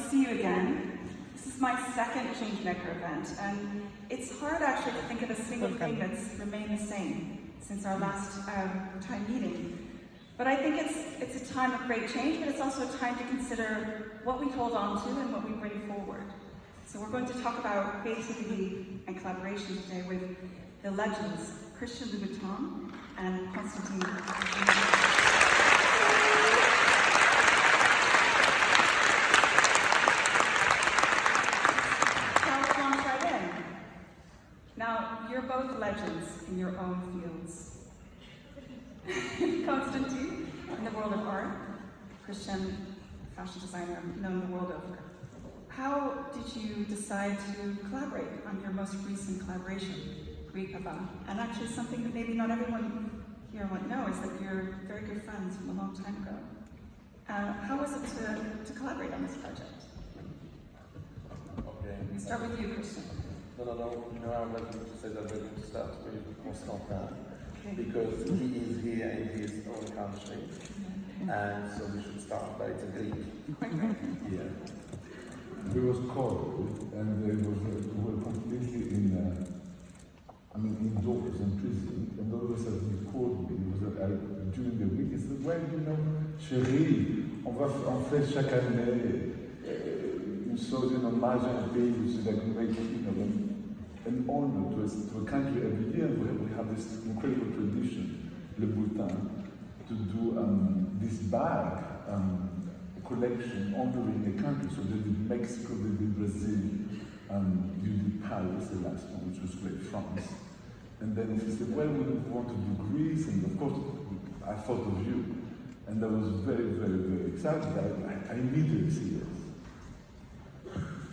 see you again. This is my second Changemaker event, and it's hard actually to think of a single thing that's remained the same since our last time meeting. But I think it's a time of great change, but it's also a time to consider what we hold on to and what we bring forward. So we're going to talk about creativity and collaboration today with the legends, Christian Louboutin and Constantine. Now, you're both legends in your own fields. Constantine, in the world of art, Christian, fashion designer, known the world over. How did you decide to collaborate on your most recent collaboration, Rikaba? And actually something that maybe not everyone here would know is that you're very good friends from a long time ago. How was it to collaborate on this project? Okay. We start with you, Christian. No, I was going to say that we're going to start with Constantin, because he is here in his own country, and so we should start by the Greek. Yeah. It was cold, and we were completely indoors in prison, and all of a sudden he called me. It was during the week. He said, "Well, chérie, on fait chaque année une chose in hommage à un pays, which is like an honor to a country every year. We have this incredible tradition, Le Boutin, to do this bag collection honoring a country. So they did Mexico, they did Brazil, you did Paris, the last one, which was great, France. And then he said, well, we want to do Greece, and of course, I thought of you. And I was very, very, very excited. I immediately said yes.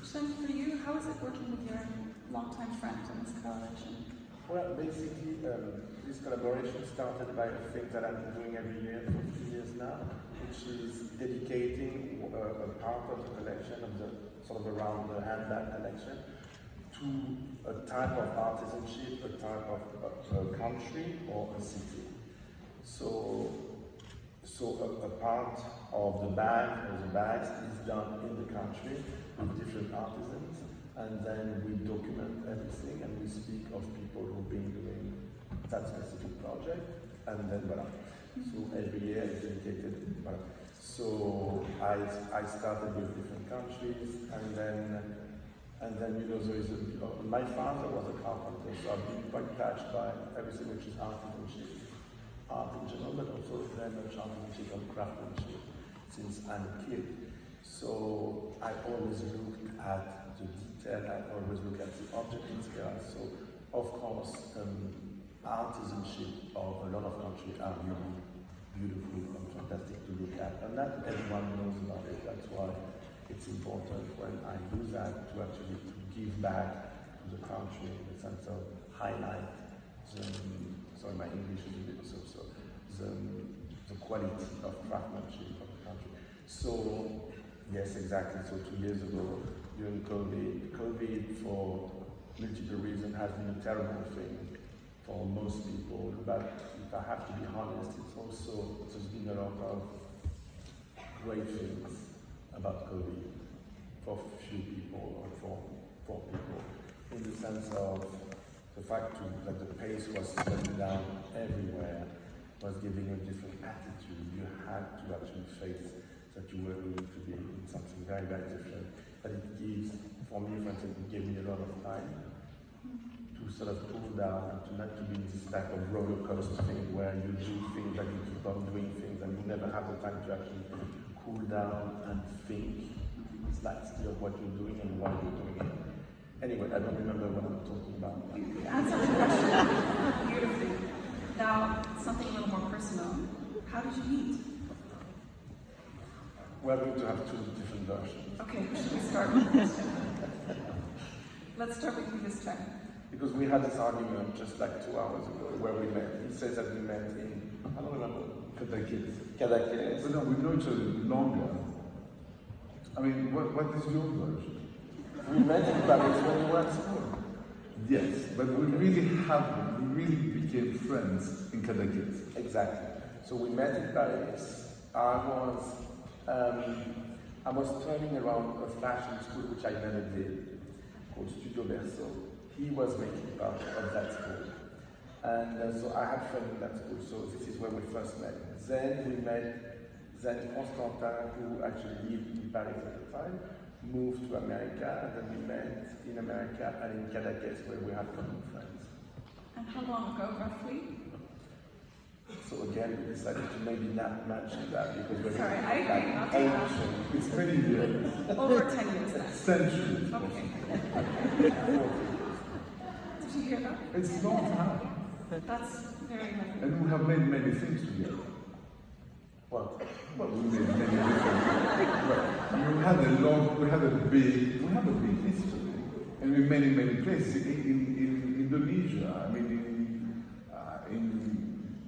Shen, for you, how is it working with your longtime friend in this collaboration? Well, basically, this collaboration started by a thing that I've been doing every year for 2 years now, which is dedicating a part of the collection, of the sort of around the handbag collection, to a type of artisanship, a type of a country or a city. So a part of the bag or the bags is done in the country with different artisans, and then we document everything and we speak of people who've been doing that specific project, and then voilà. So every year is dedicated. Voilà. So I started with different countries, and then there is my father was a carpenter, so I've been quite touched by everything which is artisanship, art in general, but also very much artisanship and craftsmanship since I'm a kid. So I always looked at the detail, I always look at the object inspired. So of course, artisanship of a lot of countries are really beautiful and fantastic to look at, and that everyone knows about it. That's why it's important when I do that to actually give back to the country in the sense of highlight the, sorry, my English is a bit so the quality of craftsmanship of the country. So yes, exactly. So 2 years ago, during COVID for multiple reasons has been a terrible thing for most people, but if I have to be honest, there's been a lot of great things about COVID for few people or for people, in the sense of the fact that the pace was slowing down everywhere, was giving a different attitude. You had to actually face that you were going to be in something very, very different. But it gives, for me, for instance, it gave me a lot of time to sort of cool down and to not to be in this type of roller coaster thing where you do things and you keep on doing things and you never have the time to actually cool down and think slightly of what you're doing and why you're doing it. Anyway, I don't remember what I'm talking about. You answered the question beautifully. Now, something a little more personal. How did you meet? We're going to have two different versions. Okay, who should we start with? Let's start with you this time. Because we had this argument just like 2 hours ago where we met. He says that we met in, I don't remember. Cadaqués. But no, we know each other longer. I mean, what is your version? We met in Paris when we were at school. Yes, but we really became friends in Cadaqués. Exactly. So we met in Paris. I I was turning around a fashion school which I never did, called Studio Berceau. He was making part of that school. And so I had friends in that school, so this is where we first met. Then Constantin, who actually lived in Paris at the time, moved to America, and then we met in America and in Cadaqués, where we had common friends. And how long ago, roughly? So again, we decided to maybe not mention that because we're Sorry, I agree, not to ancient. It's many years, Over 10 years then. centuries. Okay. Did you hear that? It's a long time. That's very lovely. And we have made many things together. What? Well, we made many different things. Well, I mean, we have a big history. And in many places, in Indonesia, I mean, in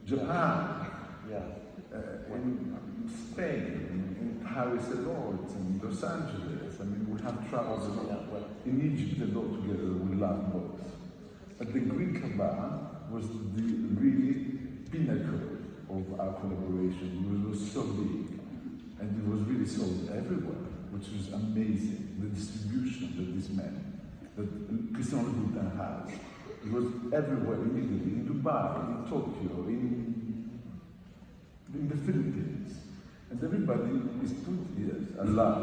Japan, Yeah. in Spain, in Paris a lot, in Los Angeles. I mean, we have traveled a lot. Yeah, well, In Egypt, a lot together, we love both. But the Greek Cabana was the really pinnacle of our collaboration. It was so big, and it was really sold everywhere, which was amazing. The distribution that this man, that Christian Louboutin has. It was everywhere, in Italy, in Dubai, in Tokyo, in the Philippines. And everybody is put here, Allah,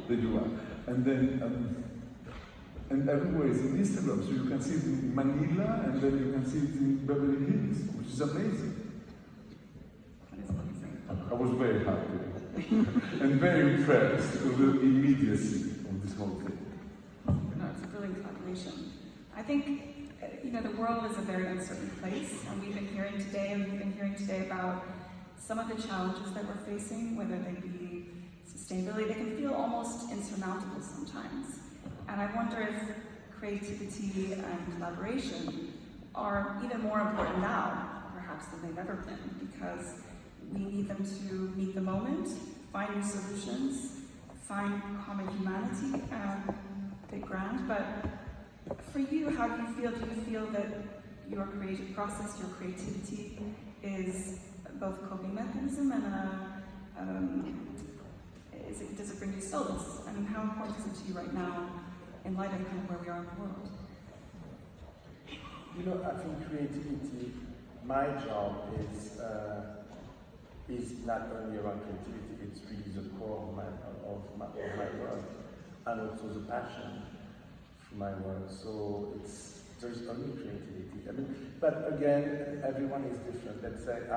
there you are. And then, and everywhere is in Instagram, so you can see it in Manila, and then you can see it in Beverly Hills, which is amazing. That is amazing. I was very happy and very impressed with the immediacy of this whole thing. No, it's a brilliant collaboration. I think, the world is a very uncertain place, and we've been hearing today about some of the challenges that we're facing, whether they be sustainability, they can feel almost insurmountable sometimes. And I wonder if creativity and collaboration are even more important now, perhaps, than they've ever been, because we need them to meet the moment, find new solutions, find common humanity, big grand. But for you, how do you feel? Do you feel that your creative process, your creativity, is both a coping mechanism and does it bring you solace? I mean, how important is it to you right now in light of kind of where we are in the world? I think creativity, my job is not only around creativity, it's really the core of my work, and also the passion for my work. So there's only creativity. I mean, but again, everyone is different. Let's say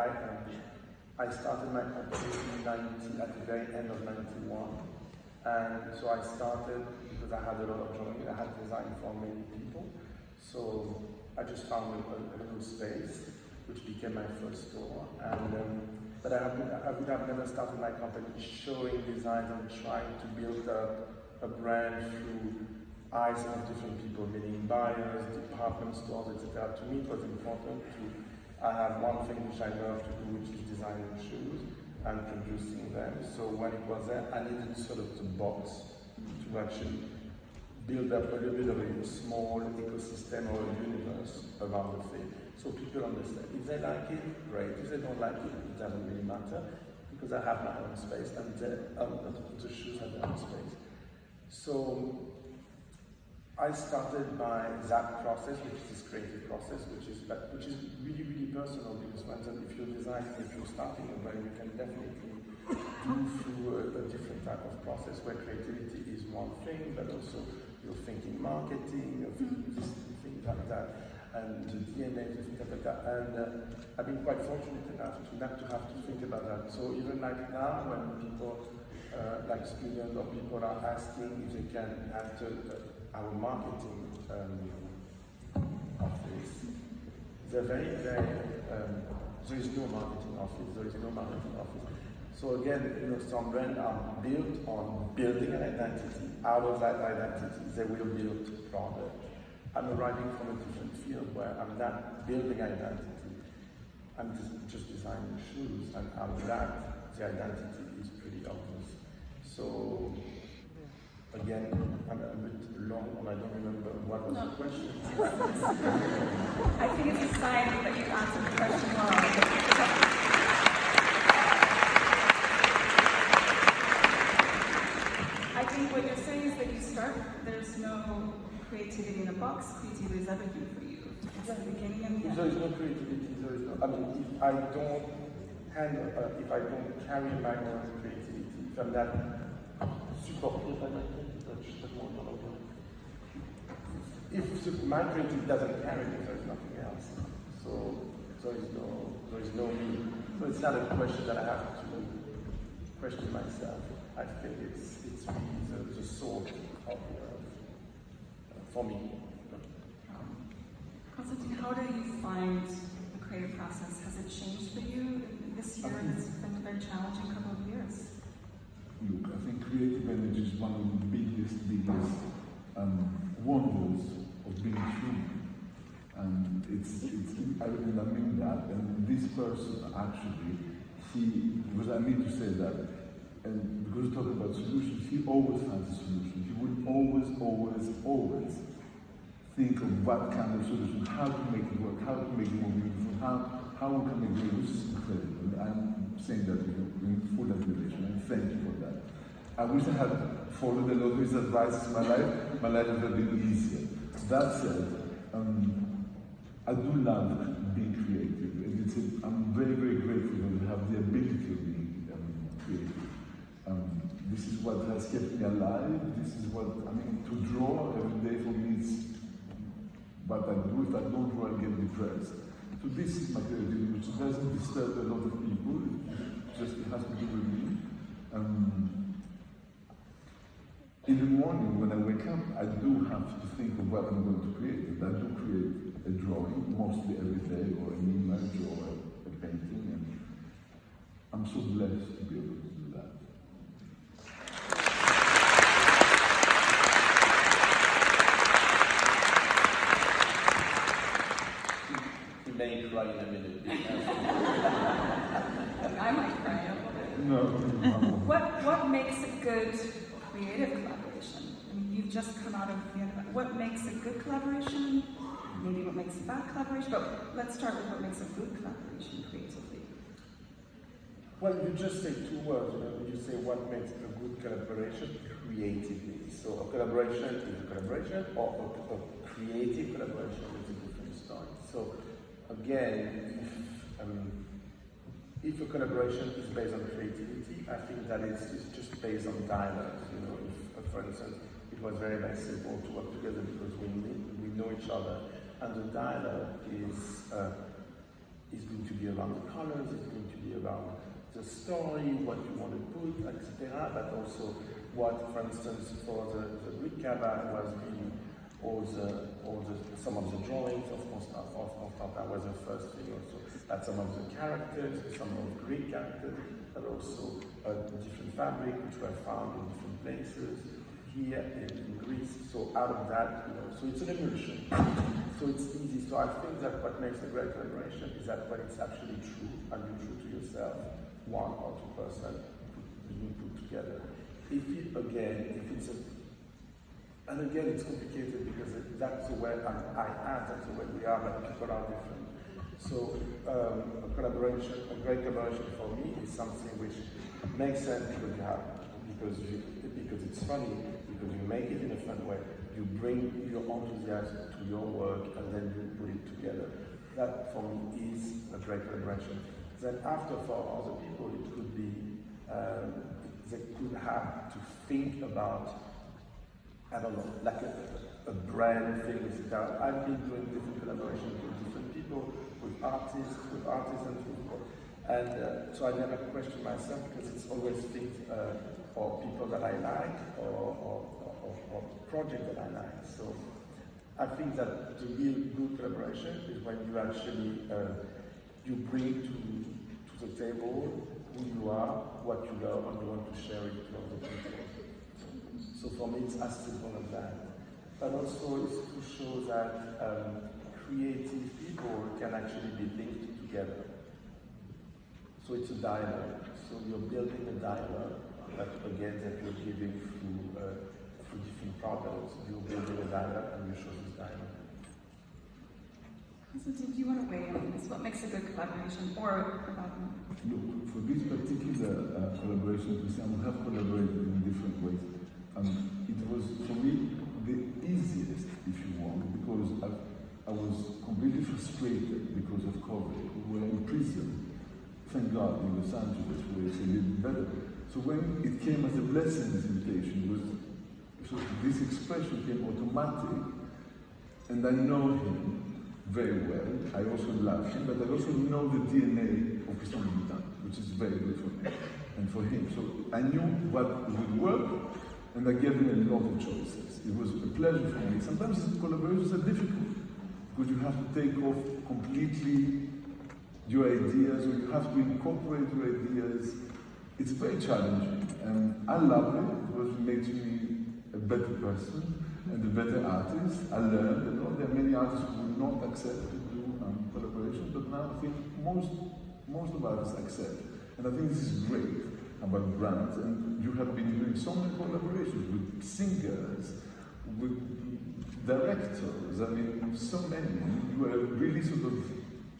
I started my competition at the very end of '91, and so I started because I had a lot of drawing. I had designed for many people, so I just found a little space, which became my first store. And but I would have never started my company showing designs and trying to build a brand through eyes of different people, meaning buyers, department stores, etc. To me, it was important to. I have one thing which I love to do, which is designing shoes and producing them. So when it was there, I needed sort of the box to actually build up a little bit of a small ecosystem or a universe around the thing. So people understand. If they like it, great. If they don't like it, it doesn't really matter because I have my own space and the shoes have their own space. So I started by that process, which is this creative process, which is really, really personal because if you're designing, if you're starting a brand, you can definitely do through a different type of process where creativity is one thing, but also you're thinking marketing, you're thinking things like that, and the DNA, things like that. And I've been quite fortunate enough to not to have to think about that. So even like now, when people, like students or people are asking if they can enter our marketing office, they're very, very, there is no marketing office. So again, some brands are built on building an identity. Out of that identity, they will build product. I'm arriving from a different field where I'm not building identity. I'm just designing shoes, and out of that, the identity is pretty obvious. So again, I'm a bit long, and I don't remember what was the question. I think it's a sign that you've answered the question well. what you're saying is that you start, there's no creativity in a box, creativity is everything for you. It's the beginning and the end. There is no creativity, there is no, I mean, if I don't carry my own creativity, if I'm not supported by my creativity, if my creativity doesn't carry me, there is nothing else. So there is no me. So it's not a question that I have to question myself. I think it's really the soul of for me. Constantine, how do you find the creative process? Has it changed for you this year? It's been a very challenging couple of years. Look, I think creative energy is one of the biggest wonders of being human. And I mean that. And this person actually, because I need to say that, and because we're talking about solutions, he always finds a solution. He will always think of what kind of solution, how to make it work, how to make it more beautiful, how we can make it, which is incredible. And I'm saying that in full admiration, and thank you for that. I wish I had followed a lot of his advice in my life would have been easier. That said, I do love being creative. And I'm very, very grateful to have the ability of being creative. This is what has kept me alive. This is what, to draw every day for me is what I do. If I don't draw, I get depressed. So this is my creativity, which doesn't disturb a lot of people. It has to do with me. In the morning when I wake up, I do have to think of what I'm going to create. And I do create a drawing, mostly every day, or an image, or a painting. And I'm so blessed to be able to do that. You may cry in a minute. I might cry a little bit. No. What makes a good creative collaboration? You've just come out of what makes a good collaboration, maybe what makes a bad collaboration, but let's start with what makes a good collaboration creatively. Well, you just say two words, you say what makes a good collaboration creatively. So a collaboration is a collaboration, or a creative collaboration is a different story. So again, if a collaboration is based on creativity, I think that it's just based on dialogue. If, for instance, it was very, very simple to work together because we know each other, and the dialogue is going to be around the colors, it's going to be around the story, what you want to put, etc. But also what, for instance, for the Greek Cabal was really some of the drawings of Constantin was the first thing also. That some of the characters, some of the Greek characters, but also different fabric which were found in different places here in Greece. So out of that, so it's an emulsion. So it's easy. So I think that what makes a great collaboration is that when it's actually true, and you're true to yourself, one or two person you put together. And again, it's complicated because that's the way I am, that's the way we are, but people are different. So a great collaboration for me is something which makes sense because it's funny, because you make it in a fun way, you bring your enthusiasm to your work and then you put it together. That for me is a great collaboration. Then after for other people it could be, they could have to think about, I don't know, like a brand thing. I've been doing different collaborations with different people, with artists, with artisans, and so I never question myself because it's always things or people that I like or project that I like. So I think that the real good collaboration is when you actually you bring to the table who you are, what you love, and you want to share it with other people. So for me, it's as simple as that. But also, it's to show that creative people can actually be linked together. So it's a dialogue. So you're building a dialogue, but again, that you're giving through different products. You're building a dialogue, and you show this dialogue. So do you want to weigh in on this? What makes a good collaboration, or about them? Look, for this particular collaboration, we have collaborated in different ways. It was, for me, the easiest, if you want, because I was completely frustrated because of COVID. We were in prison, thank God, in Los Angeles, where it's a little better. So when it came as a blessing, this invitation, so this expression came automatic, and I know him very well. I also love him, but I also know the DNA of Christian Louboutin, which is very good for me and for him. So I knew what would work, and I gave him a lot of choices. It was a pleasure for me. Sometimes collaborations are difficult because you have to take off completely your ideas, or you have to incorporate your ideas. It's very challenging, and I love it because it makes me a better person and a better artist. I learned that there are many artists who will not accept to do collaboration, but now I think most of artists accept. And I think this is great about brands. And you have been doing so many collaborations with singers, with directors, I mean, so many. You were really sort of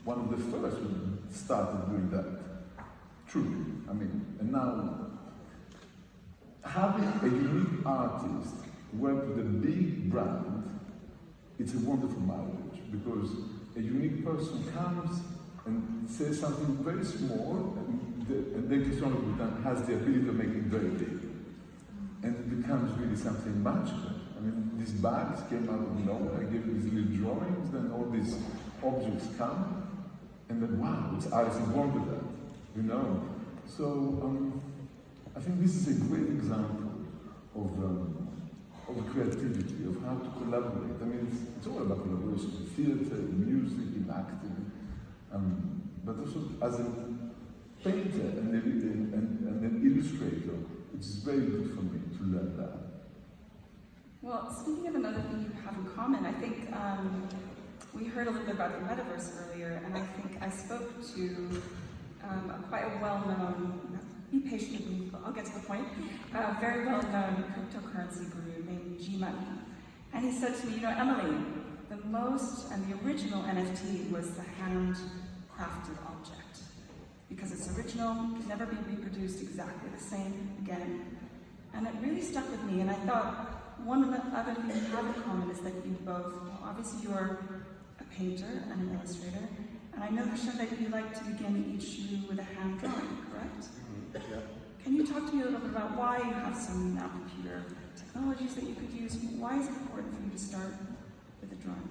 one of the first who started doing that. Truly. I mean, and now having a unique artist work with a big brand, it's a wonderful marriage, because a unique person comes and says something very small, and then Christian Louboutin has the ability to make it very big. And it becomes really something magical. I mean, these bags came out of nowhere. I gave these little drawings, then all these objects come, and then wow, it's Alice in Wonderland, you know. So I think this is a great example of creativity, of how to collaborate. I mean, it's all about collaboration in theatre, in music, in acting, but also as a painter and an illustrator, it's very good for me to learn that. Well, speaking of another thing you have in common, I think we heard a little bit about the metaverse earlier, and I think I spoke to quite a well-known, be patient with me, I'll get to the point, very well-known cryptocurrency guru named G Money. And he said to me, you know, Emily, the most and the original NFT was the handcrafted object, because it's original, can never be reproduced exactly the same again. And it really stuck with me, and I thought, one of the other things you have in common is that you both, obviously you're a painter and an illustrator, and I know, Christian, that you like to begin each shoe with a hand drawing, correct? Yeah. Can you talk to me a little bit about why you have so many now computer technologies that you could use? Why is it important for you to start with a drawing?